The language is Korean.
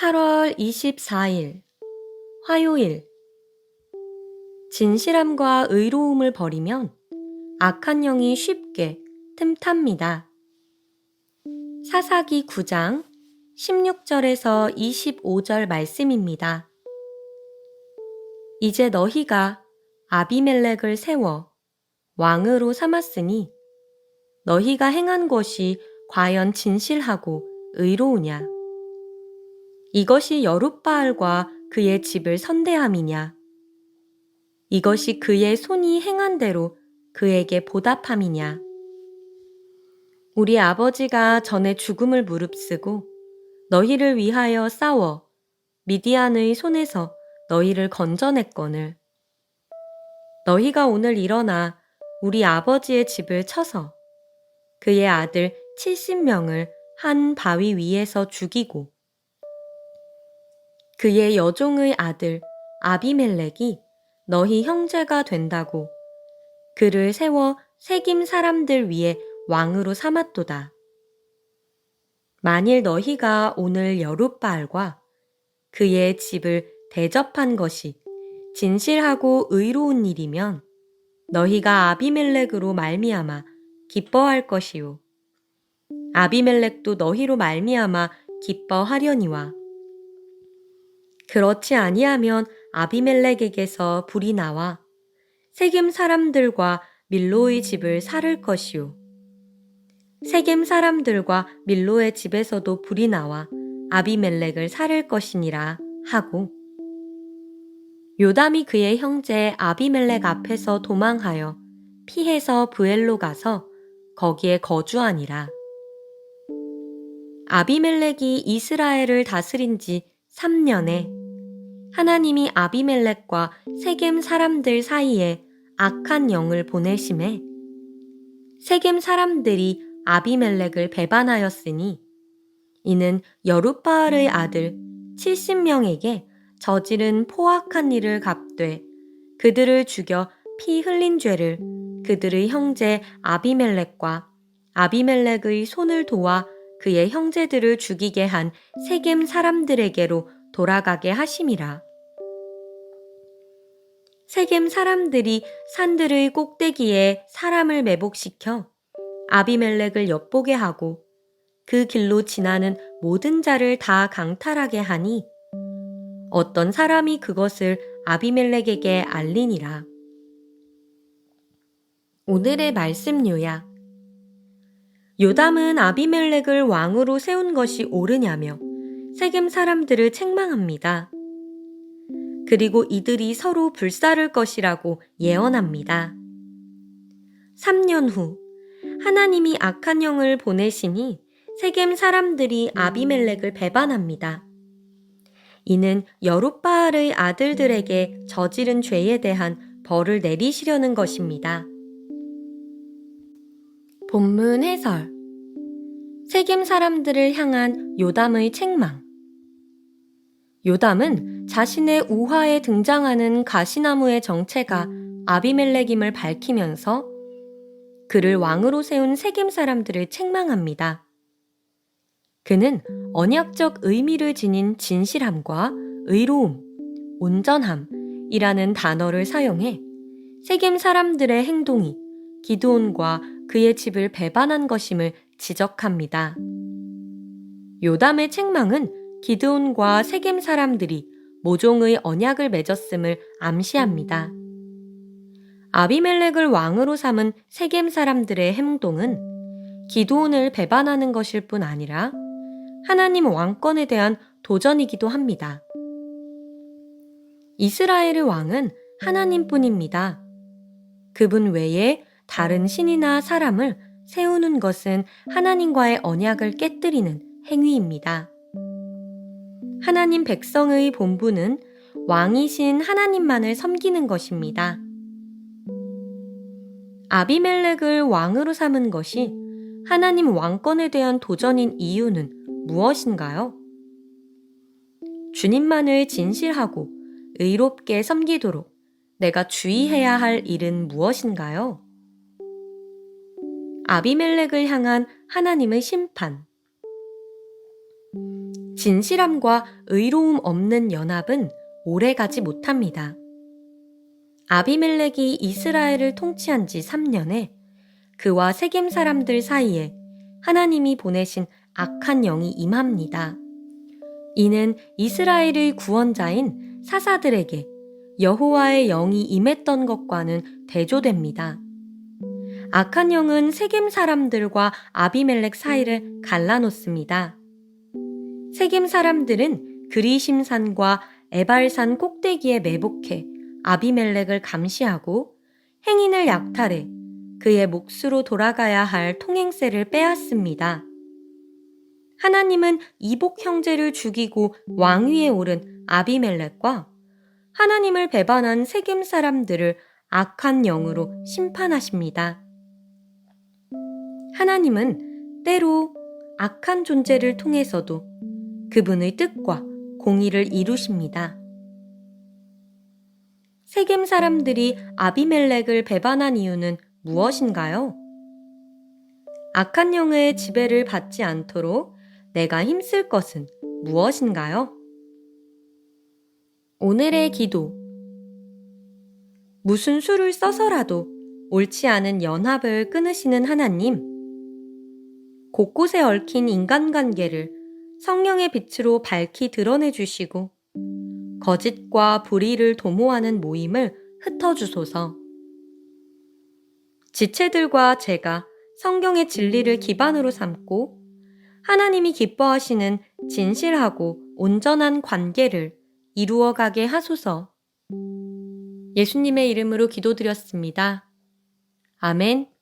8월 24일 화요일. 진실함과 의로움을 버리면 악한 영이 쉽게 틈탑니다. 사사기 9장 16절에서 25절 말씀입니다. 이제 너희가 아비멜렉을 세워 왕으로 삼았으니 너희가 행한 것이 과연 진실하고 의로우냐? 이것이 여룻바알과 그의 집을 선대함이냐? 이것이 그의 손이 행한 대로 그에게 보답함이냐? 우리 아버지가 전에 죽음을 무릅쓰고 너희를 위하여 싸워 미디안의 손에서 너희를 건져냈거늘 너희가 오늘 일어나 우리 아버지의 집을 쳐서 그의 아들 70명을 한 바위 위에서 죽이고 그의 여종의 아들 아비멜렉이 너희 형제가 된다고 그를 세워 세김 사람들 위에 왕으로 삼았도다. 만일 너희가 오늘 여룻바알과 그의 집을 대접한 것이 진실하고 의로운 일이면 너희가 아비멜렉으로 말미암아 기뻐할 것이요 아비멜렉도 너희로 말미암아 기뻐하려니와 그렇지 아니하면 아비멜렉에게서 불이 나와 세겜 사람들과 밀로의 집을 살을 것이요 세겜 사람들과 밀로의 집에서도 불이 나와 아비멜렉을 살을 것이니라 하고 요담이 그의 형제 아비멜렉 앞에서 도망하여 피해서 브엘로 가서 거기에 거주하니라. 아비멜렉이 이스라엘을 다스린 지 3년에 하나님이 아비멜렉과 세겜 사람들 사이에 악한 영을 보내심에 세겜 사람들이 아비멜렉을 배반하였으니 이는 여룻바알의 아들 70명에게 저지른 포악한 일을 갚되 그들을 죽여 피 흘린 죄를 그들의 형제 아비멜렉과 아비멜렉의 손을 도와 그의 형제들을 죽이게 한 세겜 사람들에게로 돌아가게 하심이라. 세겜 사람들이 산들의 꼭대기에 사람을 매복시켜 아비멜렉을 엿보게 하고 그 길로 지나는 모든 자를 다 강탈하게 하니 어떤 사람이 그것을 아비멜렉에게 알리니라. 오늘의 말씀 요약. 요담은 아비멜렉을 왕으로 세운 것이 옳으냐며 세겜 사람들을 책망합니다. 그리고 이들이 서로 불사를 것이라고 예언합니다. 3년 후 하나님이 악한 영을 보내시니 세겜 사람들이 아비멜렉을 배반합니다. 이는 여룻바알의 아들들에게 저지른 죄에 대한 벌을 내리시려는 것입니다. 본문 해설. 세겜 사람들을 향한 요담의 책망. 요담은 자신의 우화에 등장하는 가시나무의 정체가 아비멜렉임을 밝히면서 그를 왕으로 세운 세겜 사람들을 책망합니다. 그는 언약적 의미를 지닌 진실함과 의로움, 온전함이라는 단어를 사용해 세겜 사람들의 행동이 기드온과 그의 집을 배반한 것임을 지적합니다. 요담의 책망은 기드온과 세겜 사람들이 모종의 언약을 맺었음을 암시합니다. 아비멜렉을 왕으로 삼은 세겜 사람들의 행동은 기드온을 배반하는 것일 뿐 아니라 하나님 왕권에 대한 도전이기도 합니다. 이스라엘의 왕은 하나님뿐입니다. 그분 외에 다른 신이나 사람을 세우는 것은 하나님과의 언약을 깨뜨리는 행위입니다. 하나님 백성의 본분은 왕이신 하나님만을 섬기는 것입니다. 아비멜렉을 왕으로 삼은 것이 하나님 왕권에 대한 도전인 이유는 무엇인가요? 주님만을 진실하고 의롭게 섬기도록 내가 주의해야 할 일은 무엇인가요? 아비멜렉을 향한 하나님의 심판. 진실함과 의로움 없는 연합은 오래가지 못합니다. 아비멜렉이 이스라엘을 통치한 지 3년에 그와 세겜 사람들 사이에 하나님이 보내신 악한 영이 임합니다. 이는 이스라엘의 구원자인 사사들에게 여호와의 영이 임했던 것과는 대조됩니다. 악한 영은 세겜 사람들과 아비멜렉 사이를 갈라놓습니다. 세겜 사람들은 그리심산과 에발산 꼭대기에 매복해 아비멜렉을 감시하고 행인을 약탈해 그의 몫으로 돌아가야 할 통행세를 빼앗습니다. 하나님은 이복 형제를 죽이고 왕위에 오른 아비멜렉과 하나님을 배반한 세겜 사람들을 악한 영으로 심판하십니다. 하나님은 때로 악한 존재를 통해서도 그분의 뜻과 공의를 이루십니다. 세겜 사람들이 아비멜렉을 배반한 이유는 무엇인가요? 악한 영의 지배를 받지 않도록 내가 힘쓸 것은 무엇인가요? 오늘의 기도. 무슨 수를 써서라도 옳지 않은 연합을 끊으시는 하나님, 곳곳에 얽힌 인간관계를 성령의 빛으로 밝히 드러내 주시고 거짓과 불의를 도모하는 모임을 흩어주소서. 지체들과 제가 성경의 진리를 기반으로 삼고 하나님이 기뻐하시는 진실하고 온전한 관계를 이루어가게 하소서. 예수님의 이름으로 기도드렸습니다. 아멘.